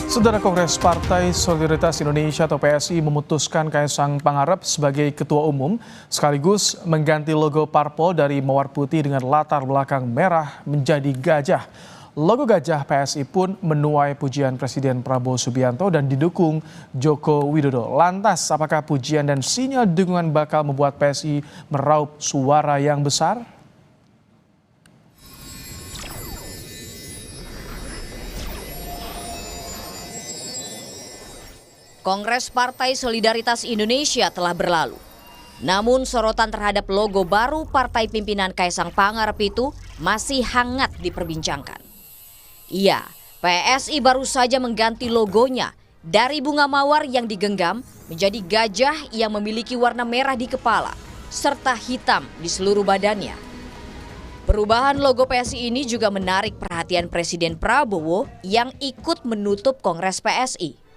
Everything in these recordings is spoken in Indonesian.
Saudara Kongres Partai Solidaritas Indonesia atau PSI memutuskan Kaisang Pangarep sebagai Ketua Umum sekaligus mengganti logo parpol dari mawar putih dengan latar belakang merah menjadi gajah. Logo gajah PSI pun menuai pujian Presiden Prabowo Subianto dan didukung Joko Widodo. Lantas, apakah pujian dan sinyal dukungan bakal membuat PSI meraup suara yang besar? Kongres Partai Solidaritas Indonesia telah berlalu. Namun sorotan terhadap logo baru partai pimpinan Kaisang Pangarep itu masih hangat diperbincangkan. Iya, PSI baru saja mengganti logonya dari bunga mawar yang digenggam menjadi gajah yang memiliki warna merah di kepala serta hitam di seluruh badannya. Perubahan logo PSI ini juga menarik perhatian Presiden Prabowo yang ikut menutup Kongres PSI.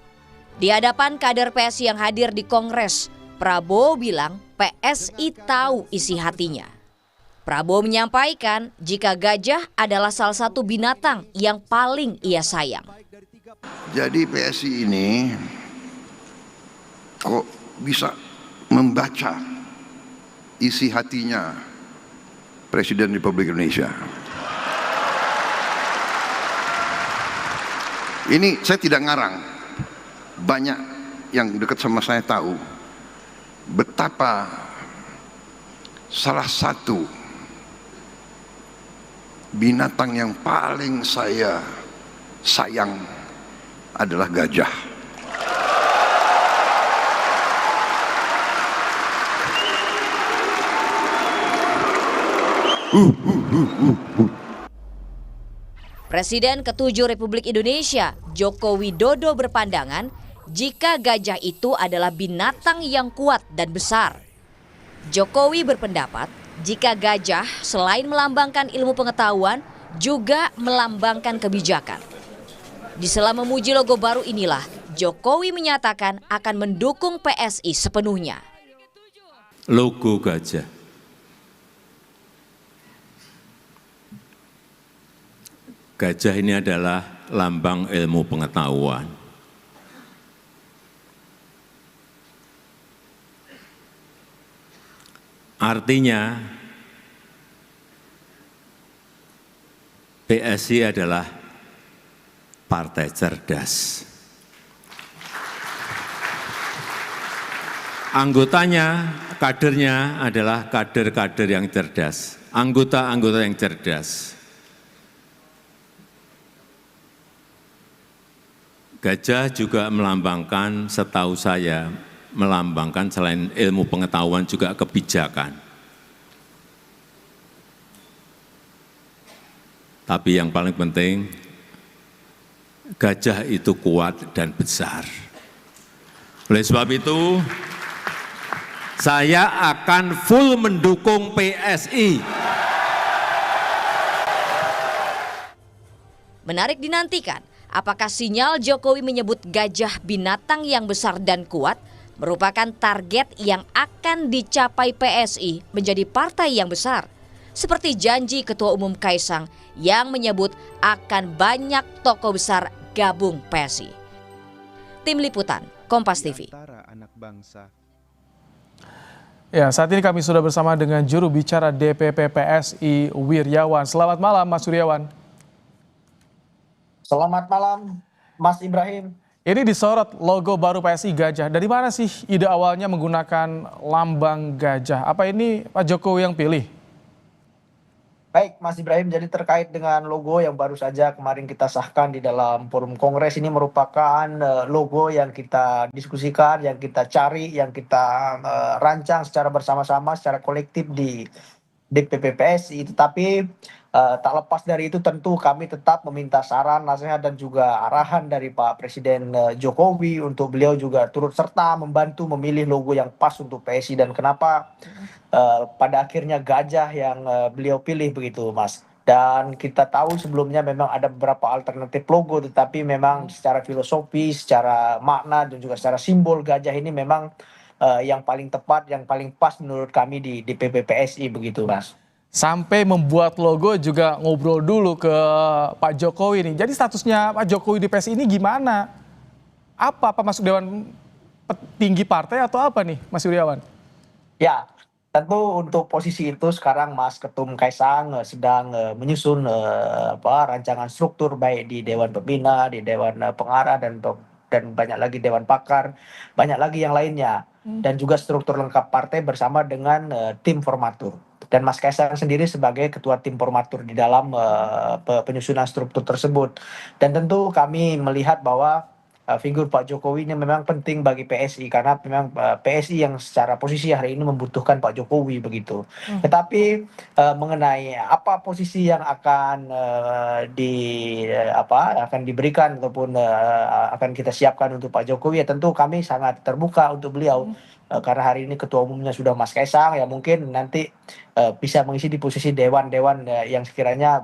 Di hadapan kader PSI yang hadir di Kongres, Prabowo bilang PSI tahu isi hatinya. Prabowo menyampaikan jika gajah adalah salah satu binatang yang paling ia sayang. Jadi PSI ini kok bisa membaca isi hatinya Presiden Republik Indonesia. Ini saya tidak ngarang. Banyak yang dekat sama saya tahu betapa salah satu binatang yang paling saya sayang adalah gajah. Presiden ke-7 Republik Indonesia, Joko Widodo berpandangan jika gajah itu adalah binatang yang kuat dan besar. Jokowi berpendapat jika gajah selain melambangkan ilmu pengetahuan juga melambangkan kebijakan. Di sela memuji logo baru inilah Jokowi menyatakan akan mendukung PSI sepenuhnya. Logo gajah. Gajah ini adalah lambang ilmu pengetahuan. Artinya PSI adalah partai cerdas. Anggotanya, kadernya adalah kader-kader yang cerdas, anggota-anggota yang cerdas. Gajah juga melambangkan, setahu saya, melambangkan selain ilmu pengetahuan juga kebijakan. Tapi yang paling penting, gajah itu kuat dan besar. Oleh sebab itu, saya akan full mendukung PSI. Menarik dinantikan, apakah sinyal Jokowi menyebut gajah binatang yang besar dan kuat merupakan target yang akan dicapai PSI menjadi partai yang besar. Seperti janji Ketua Umum Kaisang yang menyebut akan banyak tokoh besar gabung PSI. Tim Liputan, Kompas TV. Ya, saat ini kami sudah bersama dengan juru bicara DPP PSI Wiryawan. Selamat malam Mas Wiryawan. Selamat malam Mas Ibrahim. Ini disorot logo baru PSI gajah. Dari mana sih ide awalnya menggunakan lambang gajah? Apa ini Pak Jokowi yang pilih? Baik Mas Ibrahim, jadi terkait dengan logo yang baru saja kemarin kita sahkan di dalam forum kongres, ini merupakan logo yang kita diskusikan, yang kita cari, yang kita rancang secara bersama-sama, secara kolektif di DPP PSI. Tetapi tak lepas dari itu tentu kami tetap meminta saran, nasihat dan juga arahan dari Pak Presiden Jokowi untuk beliau juga turut serta membantu memilih logo yang pas untuk PSI dan kenapa pada akhirnya gajah yang beliau pilih begitu Mas. Dan kita tahu sebelumnya memang ada beberapa alternatif logo, tetapi memang secara filosofi, secara makna dan juga secara simbol gajah ini memang yang paling tepat, yang paling pas menurut kami di DPP PSI begitu Mas. Sampai membuat logo juga ngobrol dulu ke Pak Jokowi nih. Jadi statusnya Pak Jokowi di PSI ini gimana? apa masuk Dewan Tinggi Partai atau apa nih Mas Yuryawan? Ya, tentu untuk posisi itu sekarang Mas Ketum Kaisang sedang menyusun rancangan struktur baik di Dewan Pembina, di Dewan Pengarah dan banyak lagi Dewan Pakar, banyak lagi yang lainnya. Dan juga struktur lengkap partai bersama dengan tim formatur. Dan Mas Kaisang sendiri sebagai ketua tim formatur di dalam penyusunan struktur tersebut. Dan tentu kami melihat bahwa figur Pak Jokowi ini memang penting bagi PSI karena memang PSI yang secara posisi hari ini membutuhkan Pak Jokowi begitu. Tetapi mengenai apa posisi yang akan akan diberikan ataupun akan kita siapkan untuk Pak Jokowi, ya tentu kami sangat terbuka untuk beliau. Karena hari ini ketua umumnya sudah Mas Kaisang, ya mungkin nanti bisa mengisi di posisi dewan-dewan yang sekiranya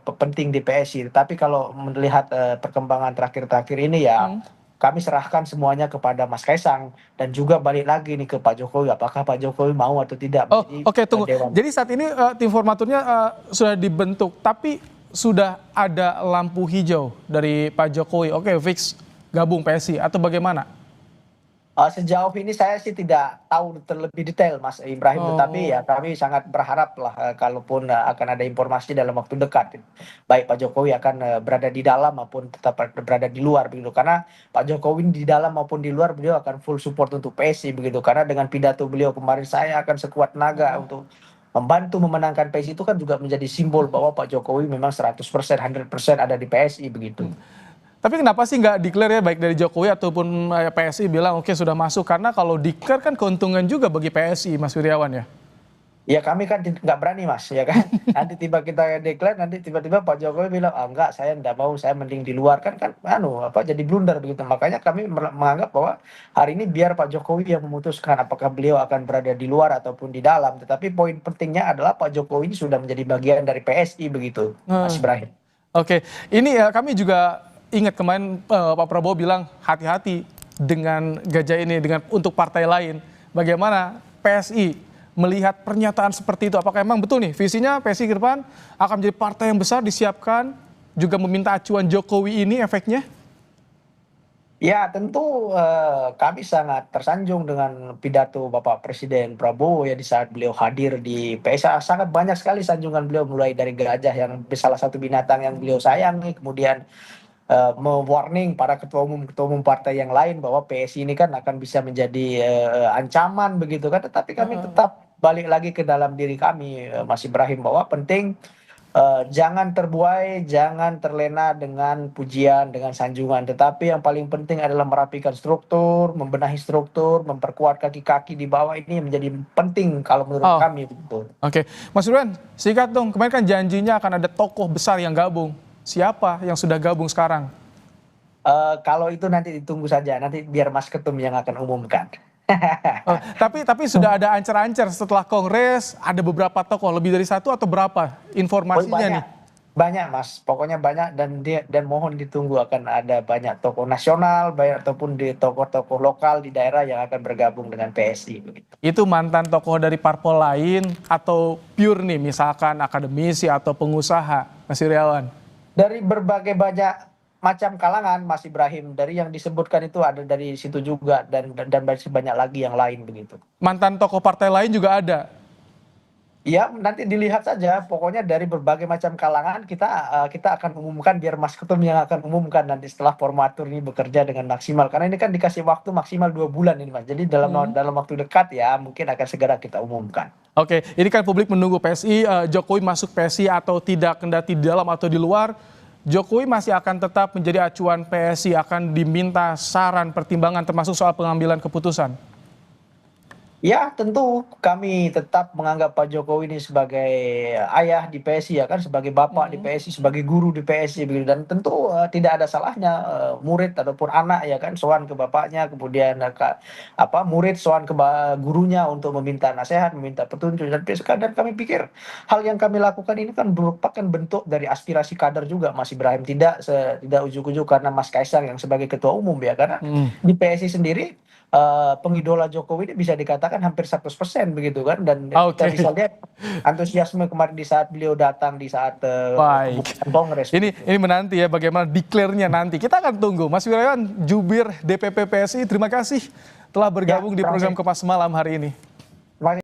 penting di PSI. Tapi kalau melihat perkembangan terakhir-terakhir ini ya kami serahkan semuanya kepada Mas Kaisang dan juga balik lagi nih ke Pak Jokowi, apakah Pak Jokowi mau atau tidak Oh, menjadi oke, tunggu. dewan. Jadi saat ini tim formaturnya sudah dibentuk, tapi sudah ada lampu hijau dari Pak Jokowi. Oke, fix gabung PSI atau bagaimana? Sejauh ini saya sih tidak tahu terlebih detail Mas Ibrahim, tetapi ya kami sangat berharap lah kalaupun akan ada informasi dalam waktu dekat, baik Pak Jokowi akan berada di dalam maupun tetap berada di luar begitu. Karena Pak Jokowi di dalam maupun di luar beliau akan full support untuk PSI begitu. Karena dengan pidato beliau kemarin, saya akan sekuat naga untuk membantu memenangkan PSI, itu kan juga menjadi simbol bahwa Pak Jokowi memang 100%, 100% ada di PSI begitu. Tapi kenapa sih nggak declare ya, baik dari Jokowi ataupun PSI bilang oke sudah masuk? Karena kalau declare kan keuntungan juga bagi PSI, Mas Wiryawan ya? Ya kami kan nggak berani Mas, ya kan. Nanti tiba kita declare, nanti tiba-tiba Pak Jokowi bilang, enggak, saya nggak mau, saya mending di luar, kan jadi blunder begitu. Makanya kami menganggap bahwa hari ini biar Pak Jokowi yang memutuskan apakah beliau akan berada di luar ataupun di dalam. Tetapi poin pentingnya adalah Pak Jokowi ini sudah menjadi bagian dari PSI begitu, Mas Ibrahim. Oke, ini kami juga ingat kemarin Pak Prabowo bilang hati-hati dengan gajah ini untuk partai lain. Bagaimana PSI melihat pernyataan seperti itu? Apakah memang betul nih visinya PSI ke depan akan menjadi partai yang besar, disiapkan juga meminta acuan Jokowi ini efeknya? Ya tentu kami sangat tersanjung dengan pidato Bapak Presiden Prabowo ya di saat beliau hadir di PSI. Sangat banyak sekali sanjungan beliau, mulai dari gajah yang salah satu binatang yang beliau sayangi, kemudian mewarning para ketua umum partai yang lain bahwa PSI ini kan akan bisa menjadi ancaman begitu kan. Tetapi kami tetap balik lagi ke dalam diri kami, Mas Ibrahim, bahwa penting jangan terbuai, jangan terlena dengan pujian, dengan sanjungan. Tetapi yang paling penting adalah merapikan struktur, membenahi struktur, memperkuat kaki-kaki di bawah, ini menjadi penting kalau menurut kami begitu. Oke, Mas Irwan, singkat dong. Kemarin kan janjinya akan ada tokoh besar yang gabung. Siapa yang sudah gabung sekarang? Kalau itu nanti ditunggu saja, nanti biar Mas Ketum yang akan umumkan. Tapi sudah ada ancer-ancer setelah Kongres, ada beberapa tokoh, lebih dari satu atau berapa informasinya nih? Banyak Mas, pokoknya banyak, dan mohon ditunggu, akan ada banyak tokoh nasional, banyak ataupun di tokoh-tokoh lokal di daerah yang akan bergabung dengan PSI begitu. Itu mantan tokoh dari parpol lain atau pure nih, misalkan akademisi atau pengusaha, Mas Iryawan? Dari berbagai banyak macam kalangan, Mas Ibrahim. Dari yang disebutkan itu ada dari situ juga, dan masih banyak lagi yang lain begitu. Mantan tokoh partai lain juga ada? Ya nanti dilihat saja, pokoknya dari berbagai macam kalangan kita akan umumkan, biar Mas Ketum yang akan umumkan nanti setelah formatur ini bekerja dengan maksimal. Karena ini kan dikasih waktu maksimal 2 bulan ini Mas. Jadi dalam waktu dekat ya mungkin akan segera kita umumkan. Oke, ini kan publik menunggu PSI, Jokowi masuk PSI atau tidak, kendati di dalam atau di luar, Jokowi masih akan tetap menjadi acuan PSI, akan diminta saran, pertimbangan termasuk soal pengambilan keputusan. Ya tentu kami tetap menganggap Pak Jokowi ini sebagai ayah di PSI, ya kan, sebagai bapak di PSI, sebagai guru di PSI begitu. Dan tentu tidak ada salahnya murid ataupun anak ya kan sowan ke bapaknya, kemudian murid sowan ke gurunya untuk meminta nasihat, meminta petunjuk. Dan kami pikir hal yang kami lakukan ini kan merupakan bentuk dari aspirasi kader juga, Mas Ibrahim. Tidak ujuk-ujuk karena Mas Kaisang yang sebagai ketua umum ya, karena di PSI sendiri pengidola Jokowi ini bisa dikatakan hampir 100% begitu kan, dan kita Oke. bisa lihat antusiasme kemarin di saat beliau datang di saat Baik. pembukaan kongres. Ini menanti ya bagaimana declare-nya nanti. Kita akan tunggu. Mas Wirawan, jubir DPP PSI, terima kasih telah bergabung di program Kompas Malam hari ini.